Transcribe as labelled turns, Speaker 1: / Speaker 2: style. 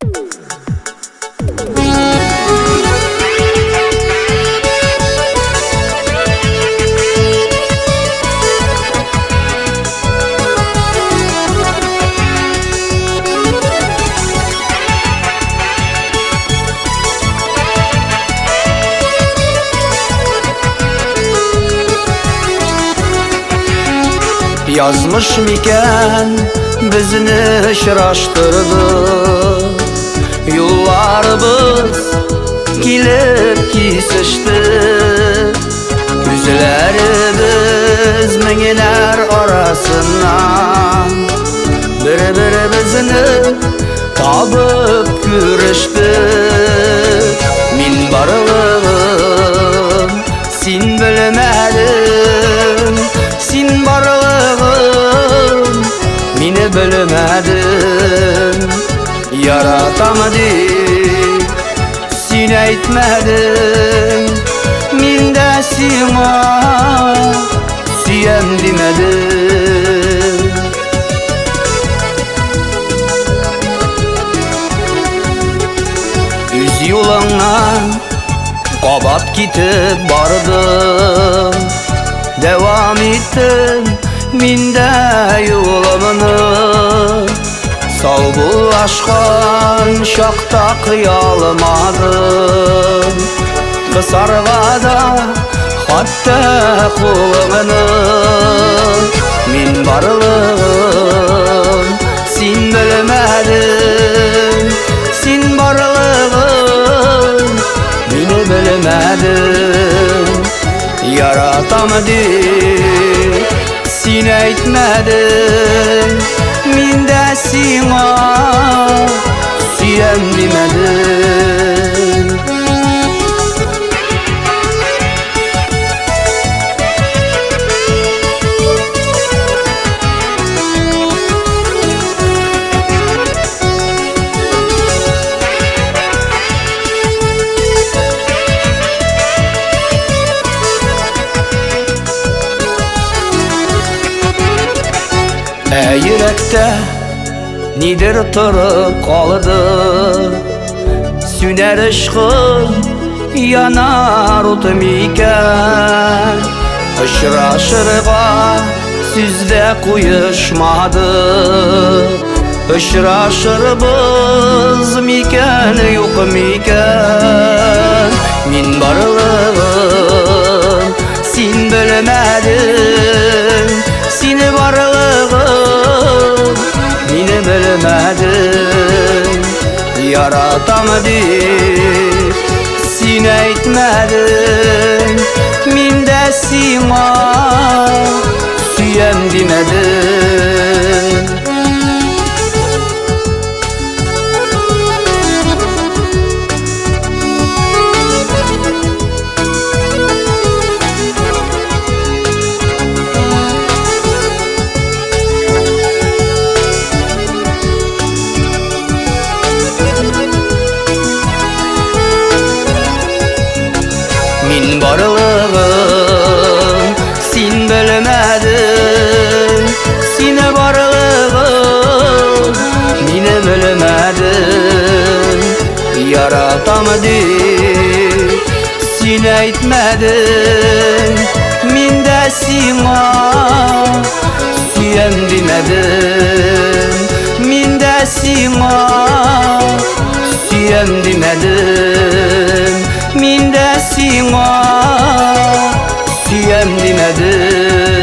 Speaker 1: Yazmış miken bizni şıraştırdı, yollarımız gelip kesişti. Yüzlerimiz mingeler arasından bir-birimizni tabıp görüştü. Min barlığım sen bilmedin, sen barlığım meni bilmedin. Yaratamadım sen aytmadin, men de sana suyam demedim. Öz yolundan qabat ketib bordim, devam ettim men de yo'limni. Sağ bul aşkın şokda qiyolmadim, qisarg'ada hatta qo'limni. Men barlığım sen bilmedin, sen barlığım meni bilmedin. Yaratamadım sen aytmadin, men de sana suyam demedim. Yürekte nedir turib qoldi, söner ishqim yanar o'tmikan. Uchrashirga sizda qo'yishmadi, uchrashirmiz mikan yo'qmikan. Men barlığım sen bilmedin, seni barlığım meni bilmedin. Yaratamadım sen aytmadin, men de sana suyam demedim. Men barlığım sen bilmedin, seni barlığım meni bilmedin. Yaratamadım sen aytmadin, men de sana suyam demedim. Men de sana suyam demedim, men de sana suyam demedim.